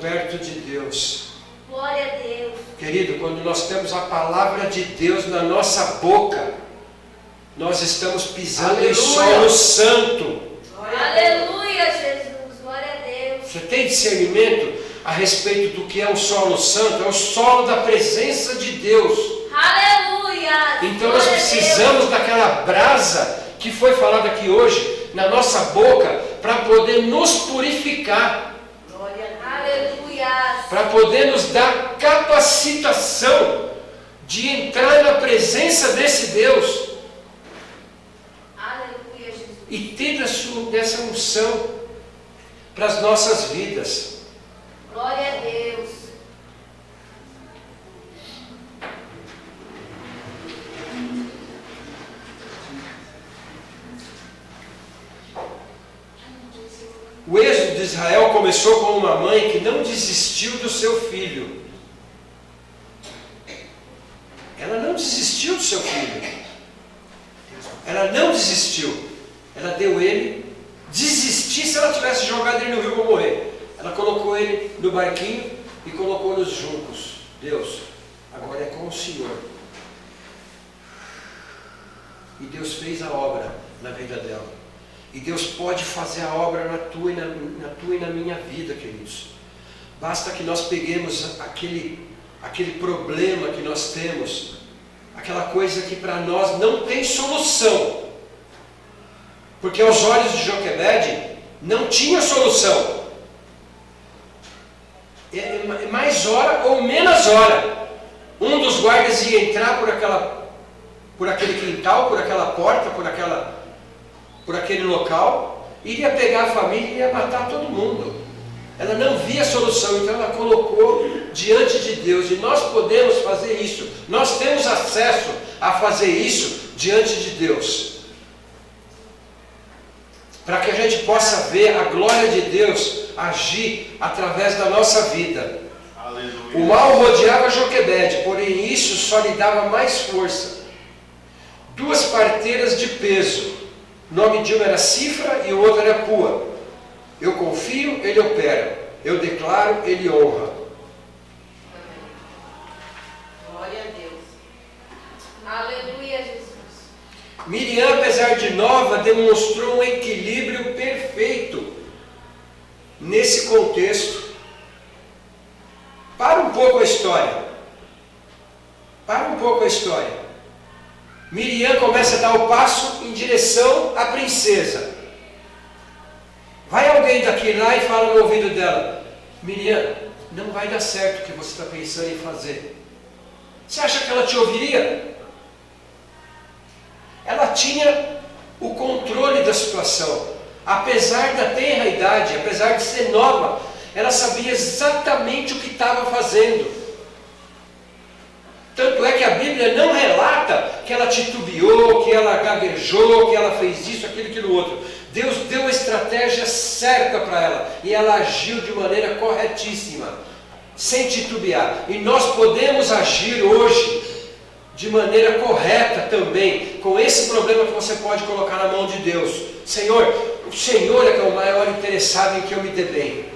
perto de Deus. Glória a Deus. Querido, quando nós temos a palavra de Deus na nossa boca, nós estamos pisando em solo santo. Aleluia, Jesus. Glória a Deus. Você tem discernimento a respeito do que é um solo santo? É o solo da presença de Deus. Aleluia. Então nós precisamos daquela brasa que foi falada aqui hoje na nossa boca para poder nos purificar. Aleluia. Para poder nos dar capacitação de entrar na presença desse Deus. Aleluia, Jesus. E ter dessa unção para as nossas vidas. Glória a Deus. O êxodo de Israel começou com uma mãe que não desistiu do seu filho. Ela não desistiu do seu filho. Ela não desistiu. Ela deu ele. Desistir se ela tivesse jogado ele no rio para morrer. Ela colocou ele no barquinho e colocou nos juncos. Deus, agora é com o Senhor. E Deus fez a obra na vida dela. E Deus pode fazer a obra na tua e na minha vida, queridos. Basta que nós peguemos aquele problema que nós temos, aquela coisa que para nós não tem solução. Porque aos olhos de Joquebede não tinha solução. É mais hora ou menos hora. Um dos guardas ia entrar por aquele quintal, por aquela porta, por aquele local, iria pegar a família e ia matar todo mundo. Ela não via solução, então ela colocou diante de Deus. E nós podemos fazer isso. Nós temos acesso a fazer isso diante de Deus. Para que a gente possa ver a glória de Deus agir através da nossa vida. Aleluia. O mal rodeava Joquebede, porém isso só lhe dava mais força. 2 parteiras de peso. O nome de uma era Cifra e o outro era Pua. Eu confio, ele opera. Eu declaro, ele honra. Glória a Deus. Aleluia, Jesus. Miriam, apesar de nova, demonstrou um equilíbrio perfeito nesse contexto. Para um pouco a história. Miriam começa a dar o passo em direção à princesa. Vai alguém daqui lá e fala no ouvido dela: Miriam, não vai dar certo o que você está pensando em fazer. Você acha que ela te ouviria? Ela tinha o controle da situação. Apesar da tenra idade, apesar de ser nova, ela sabia exatamente o que estava fazendo. Tanto é que a Bíblia não relata que ela titubeou, que ela gaguejou, que ela fez isso, aquilo outro. Deus deu a estratégia certa para ela e ela agiu de maneira corretíssima, sem titubear. E nós podemos agir hoje de maneira correta também, com esse problema que você pode colocar na mão de Deus. Senhor, o Senhor é que é o maior interessado em que eu me dê bem.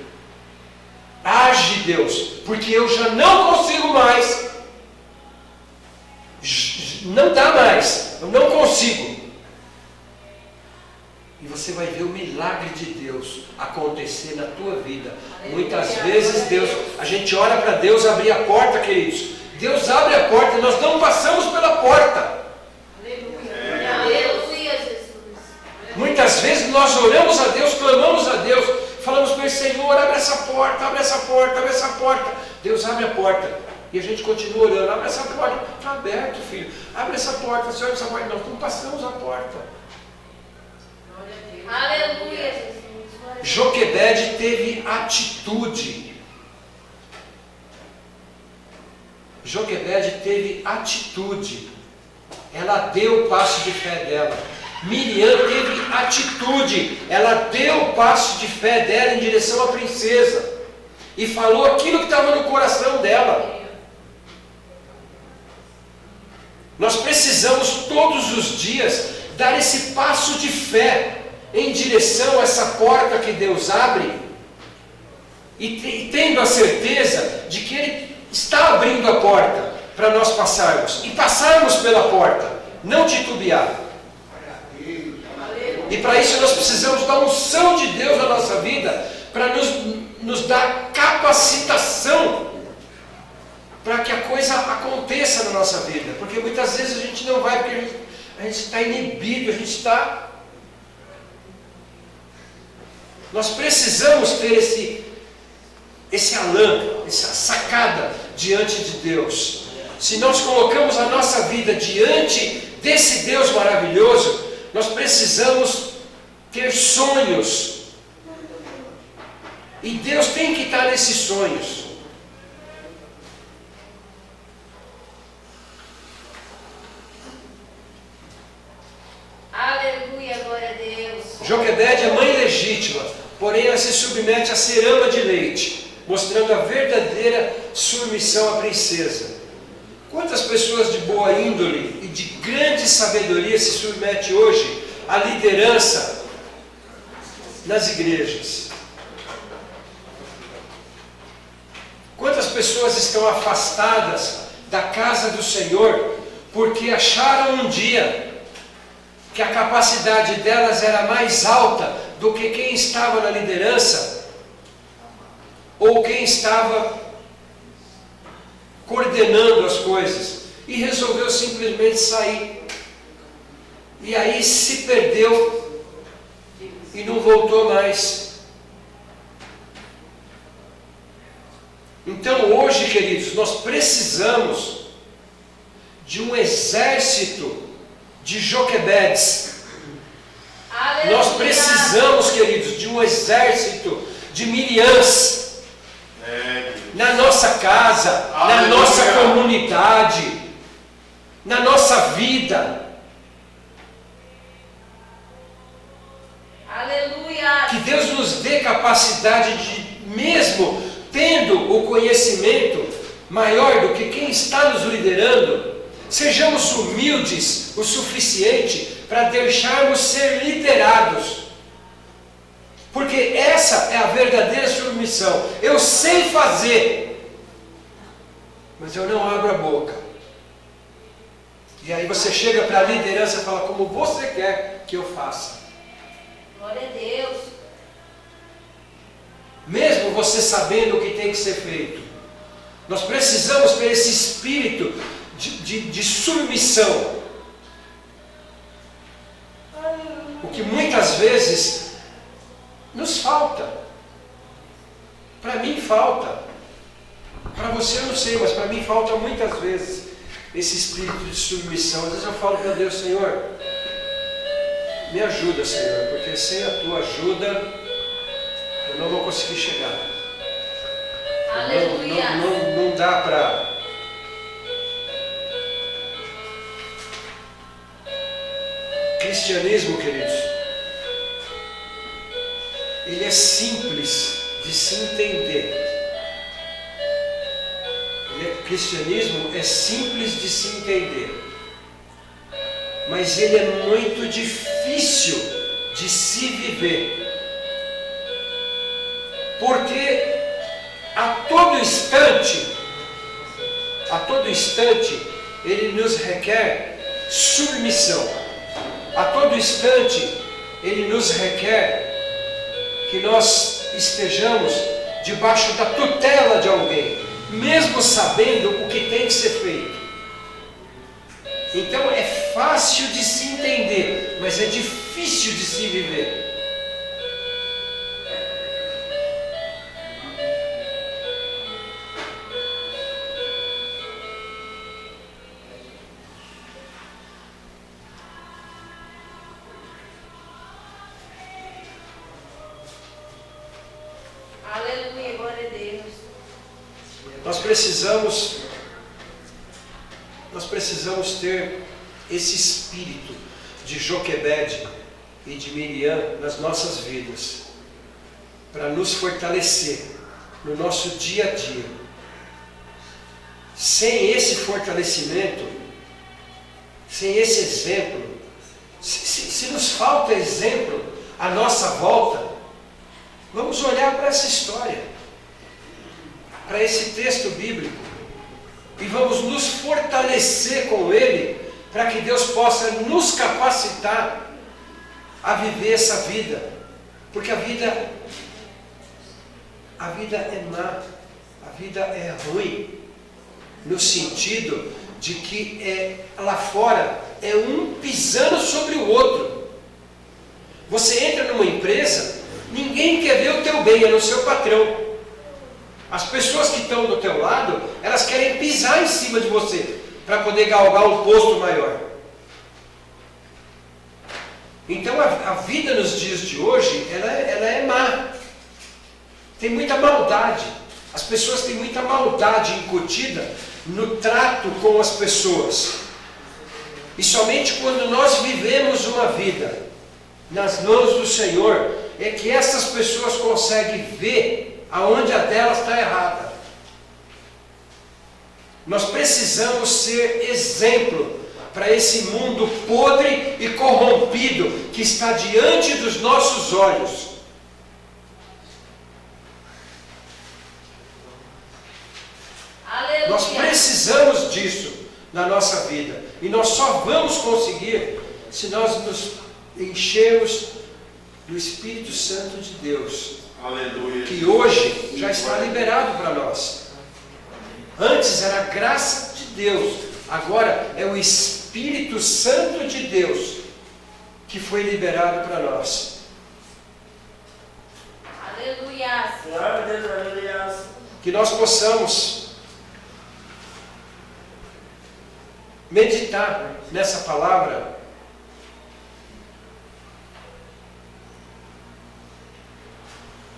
Age, Deus, porque eu já não consigo mais. Não dá mais, eu não consigo. E você vai ver o milagre de Deus acontecer na tua vida. Muitas vezes a gente ora para Deus abrir a porta, queridos. Deus abre a porta e nós não passamos pela porta. Aleluia, Jesus. Muitas vezes nós oramos a Deus, clamamos a Deus, falamos para ele: Senhor, abre essa porta, abre essa porta, abre essa porta. Deus abre a porta. E a gente continua orando: abre essa porta. Está aberto, filho. Abre essa porta, Senhor, abre essa porta. Nós não passamos a porta. Aleluia, Jesus. Joquebede teve atitude. Joquebede teve atitude. Ela deu o passo de fé dela. Miriam teve atitude. Ela deu o passo de fé dela em direção à princesa. E falou aquilo que estava no coração dela. Nós precisamos todos os dias dar esse passo de fé em direção a essa porta que Deus abre. e tendo a certeza de que Ele está abrindo a porta para nós passarmos, e passarmos pela porta, não titubear. E para isso nós precisamos da unção de Deus na nossa vida, para nos dar capacitação para que a coisa aconteça na nossa vida. Porque muitas vezes a gente não vai, porque a gente está inibido, Nós precisamos ter esse alã, essa sacada diante de Deus. Se nós colocamos a nossa vida diante desse Deus maravilhoso, nós precisamos ter sonhos. E Deus tem que estar nesses sonhos. Aleluia, glória a Deus. Joquebede é mãe legítima, porém ela se submete a ser ama de leite, mostrando a verdadeira submissão à princesa. Quantas pessoas de boa índole e de grande sabedoria se submetem hoje à liderança nas igrejas? Quantas pessoas estão afastadas da casa do Senhor porque acharam um dia que a capacidade delas era mais alta do que quem estava na liderança ou quem estava coordenando as coisas, e resolveu simplesmente sair, e aí se perdeu e não voltou mais. Então hoje, queridos, nós precisamos de um exército de Joquebedes. Aleluia. Nós precisamos, queridos, de um exército de Miriams na nossa casa, na nossa comunidade, na nossa vida. Aleluia. Que Deus nos dê capacidade de, mesmo tendo o conhecimento maior do que quem está nos liderando, sejamos humildes o suficiente para deixarmos ser liderados. Porque essa é a verdadeira submissão. Eu sei fazer, mas eu não abro a boca. E aí você chega para a liderança e fala como você quer que eu faça. Glória a Deus. Mesmo você sabendo o que tem que ser feito. Nós precisamos ter esse espírito de submissão. O que muitas vezes nos falta. Para mim falta. Para você eu não sei, mas para mim falta muitas vezes esse espírito de submissão. Às vezes eu falo para Deus, Senhor, me ajuda, Senhor, porque sem a tua ajuda eu não vou conseguir chegar. Aleluia. Não dá para... Cristianismo, queridos, ele é simples de se entender. Cristianismo é simples de se entender, mas ele é muito difícil de se viver, porque a todo instante, ele nos requer submissão. A todo instante, ele nos requer que nós estejamos debaixo da tutela de alguém, mesmo sabendo o que tem que ser feito. Então é fácil de se entender, mas é difícil de se viver. Aleluia, glória a Deus. Nós precisamos ter esse espírito de Joquebede e de Miriam nas nossas vidas, para nos fortalecer no nosso dia a dia. Sem esse fortalecimento, sem esse exemplo, se nos falta exemplo à nossa volta, vamos olhar para essa história. para esse texto bíblico e vamos nos fortalecer com ele, para que Deus possa nos capacitar a viver essa vida, porque a vida é má, a vida é ruim, no sentido de que lá fora é um pisando sobre o outro. Você entra numa empresa, ninguém quer ver o teu bem, é no seu patrão. As pessoas que estão do teu lado, elas querem pisar em cima de você, para poder galgar um posto maior. Então a vida nos dias de hoje, ela é má. Tem muita maldade. As pessoas têm muita maldade incutida no trato com as pessoas. E somente quando nós vivemos uma vida nas mãos do Senhor, é que essas pessoas conseguem ver aonde a delas está errada. Nós precisamos ser exemplo para esse mundo podre e corrompido que está diante dos nossos olhos. Aleluia. Nós precisamos disso na nossa vida. E nós só vamos conseguir se nós nos enchermos do Espírito Santo de Deus. Aleluia. Que hoje já está liberado para nós. Antes era a graça de Deus, agora é o Espírito Santo de Deus que foi liberado para nós. Aleluia. Glória a Deus, aleluia. Que nós possamos meditar nessa palavra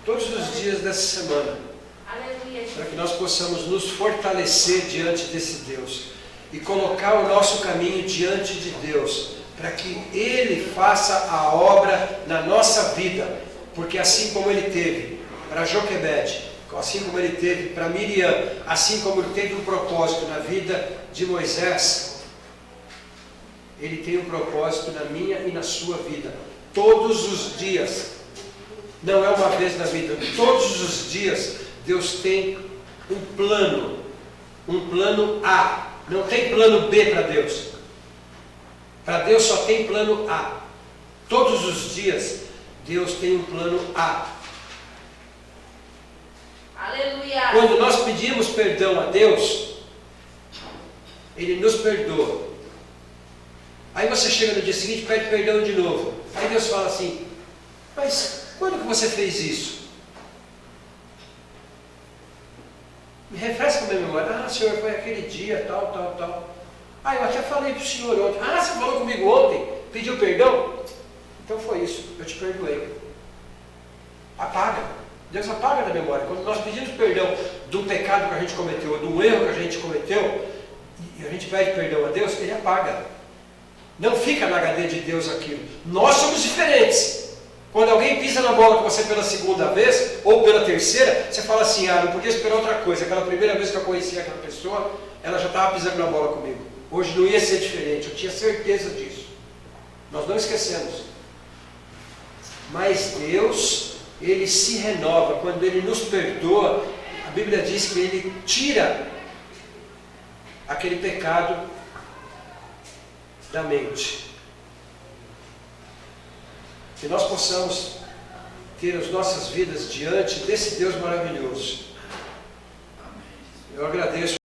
todos os dias dessa semana, Aleluia. para que nós possamos nos fortalecer diante desse Deus e colocar o nosso caminho diante de Deus, para que Ele faça a obra na nossa vida, porque assim como Ele teve para Joquebede, assim como Ele teve para Miriam, assim como Ele teve um propósito na vida de Moisés, Ele tem um propósito na minha e na sua vida, todos os dias. Não é uma vez na vida, todos os dias Deus tem um plano A, não tem plano B para Deus. Para Deus só tem plano A. Todos os dias Deus tem um plano A. Aleluia. Quando nós pedimos perdão a Deus, Ele nos perdoa. Aí você chega no dia seguinte e pede perdão de novo. Aí Deus fala assim: mas quando que você fez isso? Me refresca a minha memória. Ah, Senhor, foi aquele dia, tal. Ah, eu até falei para o Senhor ontem. Ah, você falou comigo ontem? Pediu perdão? Então foi isso, eu te perdoei. Apaga. Deus apaga da memória. Quando nós pedimos perdão do pecado que a gente cometeu, do erro que a gente cometeu, e a gente pede perdão a Deus, Ele apaga. Não fica na HD de Deus aquilo. Nós somos diferentes. Quando alguém pisa na bola com você pela segunda vez, ou pela terceira, você fala assim: ah, não podia esperar outra coisa. Aquela primeira vez que eu conheci aquela pessoa, ela já estava pisando na bola comigo. Hoje não ia ser diferente, eu tinha certeza disso. Nós não esquecemos. Mas Deus, Ele se renova. Quando Ele nos perdoa, a Bíblia diz que Ele tira aquele pecado da mente. Que nós possamos ter as nossas vidas diante desse Deus maravilhoso. Eu agradeço.